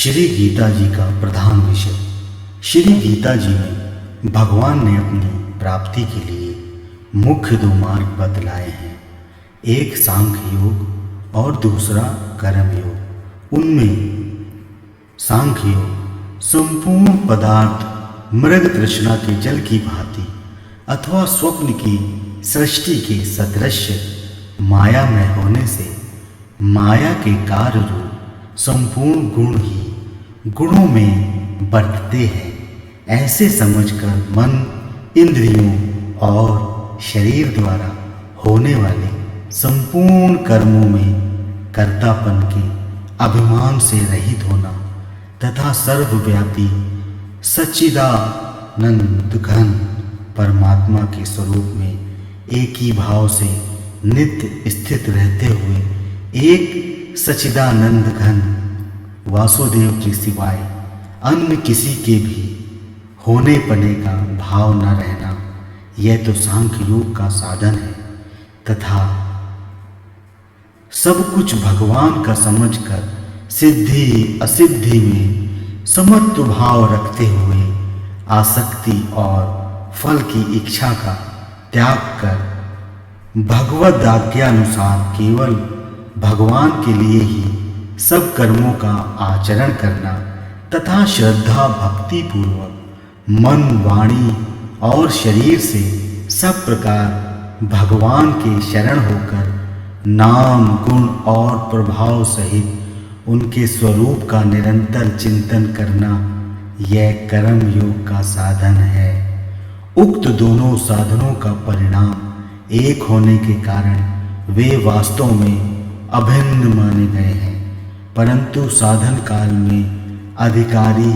श्री गीता जी का प्रधान विषय। श्री गीता जी में भगवान ने अपनी प्राप्ति के लिए मुख्य दो मार्ग बतलाए हैं, एक सांख्य योग और दूसरा कर्म योग। उनमें सांख्य योग संपूर्ण पदार्थ मृग तृष्णा के जल की भांति अथवा स्वप्न की सृष्टि के सदृश मायामय होने से माया के कार्य रूप संपूर्ण गुण ही गुणों में बंटते हैं, ऐसे समझकर मन, इंद्रियों और शरीर द्वारा होने वाले संपूर्ण कर्मों में कर्तापन के अभिमान से रहित होना तथा सर्वव्यापी सच्चिदानंद घन परमात्मा के स्वरूप में एक ही भाव से नित्य स्थित रहते हुए एक सच्चिदानंद घन वासुदेव के सिवाय अन्य किसी के भी होने पने का भाव न रहना, यह तो सांख्य योग का साधन है। तथा सब कुछ भगवान का समझकर सिद्धि असिद्धि में समत्व भाव रखते हुए आसक्ति और फल की इच्छा का त्याग कर भगवद आज्ञानुसार केवल भगवान के लिए ही सब कर्मों का आचरण करना तथा श्रद्धा भक्ति पूर्वक मन, वाणी और शरीर से सब प्रकार भगवान के शरण होकर नाम, गुण और प्रभाव सहित उनके स्वरूप का निरंतर चिंतन करना, यह कर्म योग का साधन है। उक्त दोनों साधनों का परिणाम एक होने के कारण वे वास्तव में अभिन्न माने गए हैं, परंतु साधन काल में अधिकारी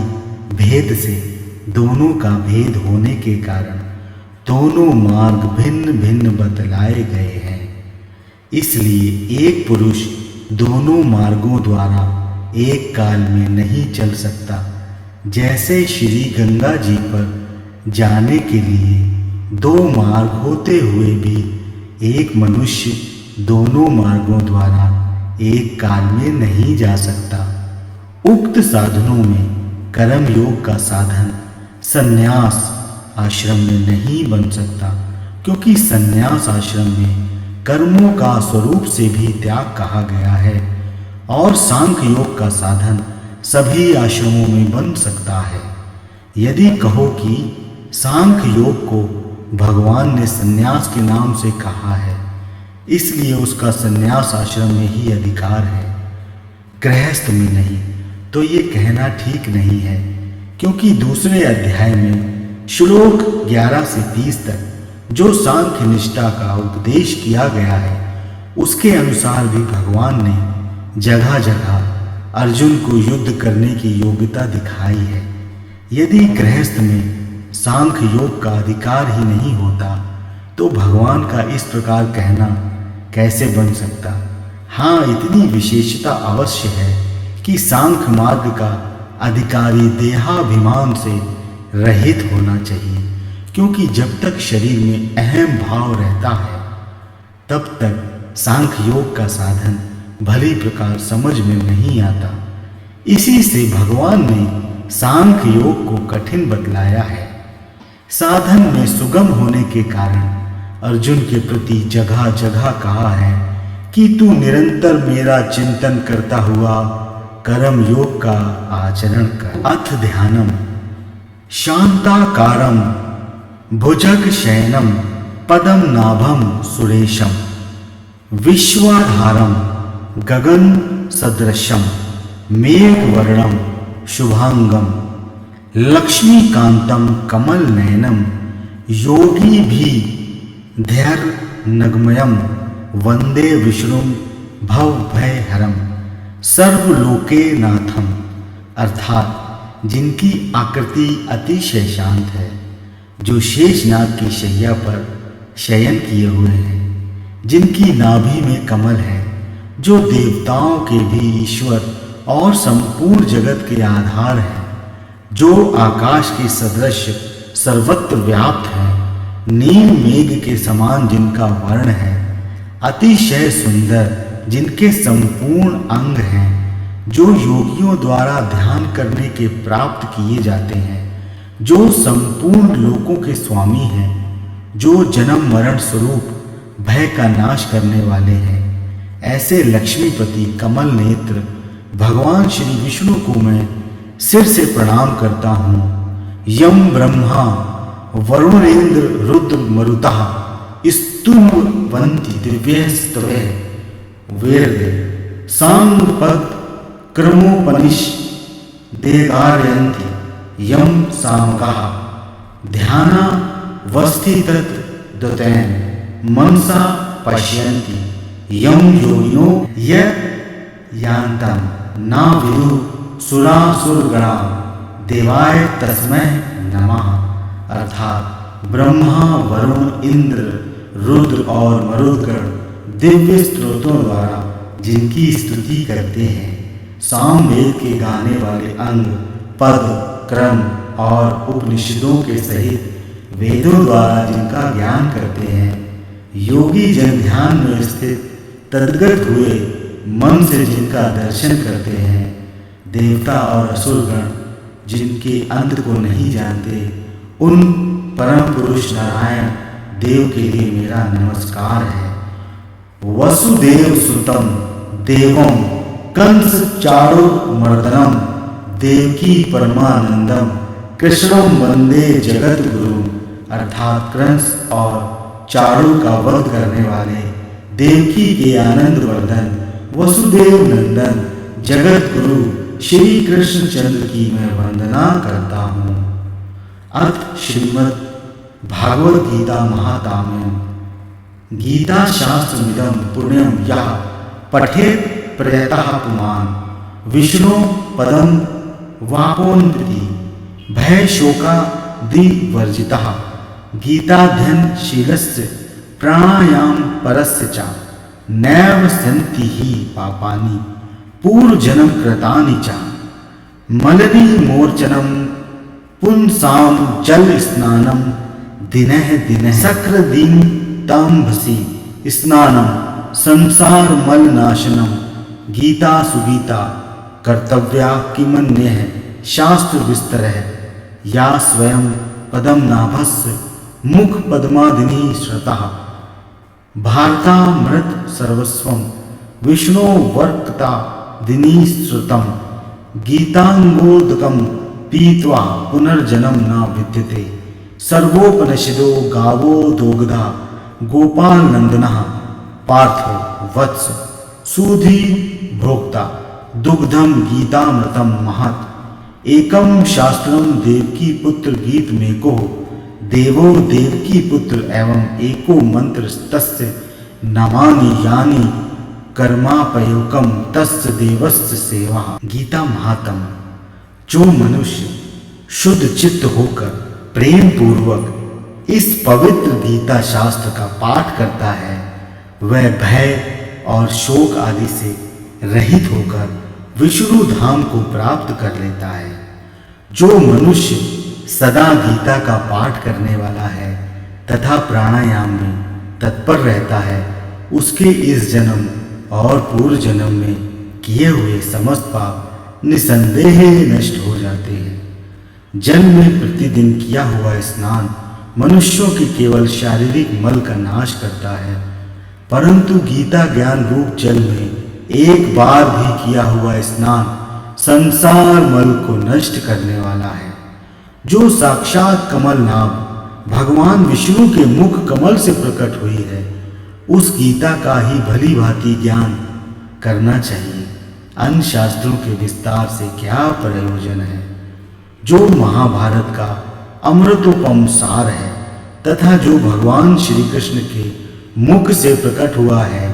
भेद से दोनों का भेद होने के कारण दोनों मार्ग भिन्न भिन्न बतलाए गए हैं। इसलिए एक पुरुष दोनों मार्गों द्वारा एक काल में नहीं चल सकता। जैसे श्री गंगा जी पर जाने के लिए दो मार्ग होते हुए भी एक मनुष्य दोनों मार्गों द्वारा एक काल में नहीं जा सकता। उक्त साधनों में कर्म योग का साधन संन्यास आश्रम में नहीं बन सकता, क्योंकि संन्यास आश्रम में कर्मों का स्वरूप से भी त्याग कहा गया है, और सांख्य योग का साधन सभी आश्रमों में बन सकता है। यदि कहो कि सांख्य योग को भगवान ने संन्यास के नाम से कहा है, इसलिए उसका संन्यास आश्रम में ही अधिकार है, गृहस्थ में नहीं, तो ये कहना ठीक नहीं है, क्योंकि दूसरे अध्याय में श्लोक 11 से 30 तक जो सांख्य निष्ठा का उपदेश किया गया है, उसके अनुसार भी भगवान ने जगह जगह अर्जुन को युद्ध करने की योग्यता दिखाई है। यदि गृहस्थ में सांख्य योग का अधिकार ही नहीं होता तो भगवान का इस प्रकार कहना कैसे बन सकता। हाँ, इतनी विशेषता अवश्य है कि सांख्य मार्ग का अधिकारी देहाभिमान से रहित होना चाहिए, क्योंकि जब तक शरीर में अहम भाव रहता है तब तक सांख्य योग का साधन भली प्रकार समझ में नहीं आता। इसी से भगवान ने सांख्य योग को कठिन बतलाया है। साधन में सुगम होने के कारण अर्जुन के प्रति जगह जगह कहा है कि तू निरंतर मेरा चिंतन करता हुआ कर्म योग का आचरण कर। अथ ध्यानम शांताकारम भुजग शयनम पदम नाभम सुरेशम विश्वाधारम गगन सदृशम मेघवर्णम शुभांगम लक्ष्मीकांतम कमल नयनम योगी भी धैर्य नगमयम वंदे विष्णु भव भय हरम सर्वलोके नाथम, अर्थात जिनकी आकृति अतिशय शांत है, जो शेषनाग की शैया पर शयन किए हुए हैं, जिनकी नाभि में कमल है, जो देवताओं के भी ईश्वर और संपूर्ण जगत के आधार है, जो आकाश के सदृश सर्वत्र व्याप्त है, नील मेघ के समान जिनका वर्ण है, अतिशय सुंदर जिनके संपूर्ण अंग हैं, जो योगियों द्वारा ध्यान करने के प्राप्त किए जाते हैं, जो संपूर्ण लोकों के स्वामी हैं, जो जन्म मरण स्वरूप भय का नाश करने वाले हैं, ऐसे लक्ष्मीपति कमल नेत्र भगवान श्री विष्णु को मैं सिर से प्रणाम करता हूँ। यम ब्रह्मा वरुणेन्द्र रुद्र मरुतः स्तुवन्ति दिव्यस्तवे वेद सांगपद क्रमोपनिष देगारयन्ति यम सामकः ध्याना वस्थितद्वतेन मनसा पश्यन्ति यम योनिनो यान्तं न विदुः सुरासुरगणा देवाय तस्मै नमः। अर्थात ब्रह्मा वरुण इंद्र रुद्र और मरुदगण दिव्य स्त्रोतों द्वारा जिनकी स्तुति करते हैं, सामवेद के गाने वाले अंग पद क्रम और उपनिषदों के सहित वेदों द्वारा जिनका ज्ञान करते हैं, योगी जन ध्यान में स्थित तद्गत हुए मन से जिनका दर्शन करते हैं, देवता और असुरगण जिनके अंत को नहीं जानते, उन परम पुरुष नारायण देव के लिए मेरा नमस्कार है। वसुदेव सुतम देवम कंस चाणूरमर्दनम देवकी परमानंदम कृष्णम वंदे जगत गुरु। अर्थात कंस और चाणूर का वध करने वाले देवकी के आनंद वर्धन वसुदेव नंदन जगत गुरु श्री कृष्ण चंद्र की मैं वंदना करता हूँ। अर्थ श्रीमद् भागवत गीता महात्म्यम। गीता शास्त्रमिदं पुण्यम यः पठेत् प्रयतः पुमान् विष्णु पदं वापोन्नति भय शोकादिवर्जितः गीताध्ययनशीलस्य प्राणायाम परस्य च नैव सन्ति हि पापानि पूर्वजन्म कृतानि च। मलिनीमोचनं पुंसां जल स्नानं दिनः दिनः सक्रदीन्ताम्भसि स्नानं संसार मल नाशनम। गीता सुगीता कर्तव्या किमन्यः शास्त्र विस्तरः या स्वयं पदम नाभस्य मुख पद्मादिनी श्रुतः भारतामृत सर्वस्वं विष्णु वर्कता दिनी श्रुतम। गीतांगोदकम पीत्वा पुनर्जन्म न विद्यते सर्वोपनिषदो गावो दोग्धा गोपाल नंदनः पार्थो वत्स सुधी भोक्ता दुग्धम गीतामृतम महत्। एकम शास्त्रम देवकी पुत्र गीत में को देवो देवकी पुत्र एवं एको मंत्र तस्य नमानि यानि कर्मापयोकम तस्य देवस्य सेवा। गीता महात्म। जो मनुष्य शुद्ध चित्त होकर प्रेम पूर्वक इस पवित्र गीता शास्त्र का पाठ करता है, वह भय और शोक आदि से रहित होकर विष्णु धाम को प्राप्त कर लेता है। जो मनुष्य सदा गीता का पाठ करने वाला है तथा प्राणायाम में तत्पर रहता है, उसके इस जन्म और पूर्व जन्म में किए हुए समस्त पाप निसंदेह नष्ट हो जाते हैं। जल में प्रतिदिन किया हुआ स्नान मनुष्यों के केवल शारीरिक मल का नाश करता है, परंतु गीता ज्ञान रूप जल में एक बार भी किया हुआ स्नान संसार मल को नष्ट करने वाला है। जो साक्षात कमल नाम भगवान विष्णु के मुख कमल से प्रकट हुई है, उस गीता का ही भली भांति ज्ञान करना चाहिए। अन्य शास्त्रों के विस्तार से क्या प्रयोजन है। जो महाभारत का अमृतोपम सार है तथा जो भगवान श्री कृष्ण के मुख से प्रकट हुआ है,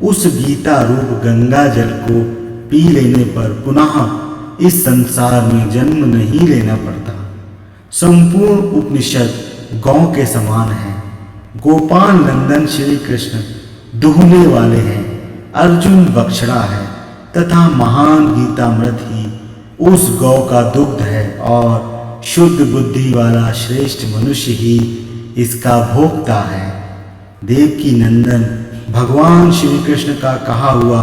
उस गीता रूप गंगा जल को पी लेने पर पुनः इस संसार में जन्म नहीं लेना पड़ता। संपूर्ण उपनिषद गौ के समान है। गोपाल नंदन श्री कृष्ण दुहने वाले हैं, अर्जुन बछड़ा है तथा महान गीतामृत ही उस गौ का दुग्ध है और शुद्ध बुद्धि वाला श्रेष्ठ मनुष्य ही इसका भोक्ता है। देवकी नंदन भगवान श्री कृष्ण का कहा हुआ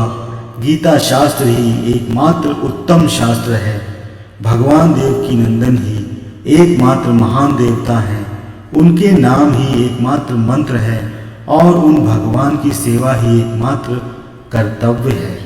गीता शास्त्र ही एकमात्र उत्तम शास्त्र है। भगवान देव की नंदन ही एकमात्र महान देवता हैं। उनके नाम ही एकमात्र मंत्र है और उन भगवान की सेवा ही एकमात्र कर्तव्य है।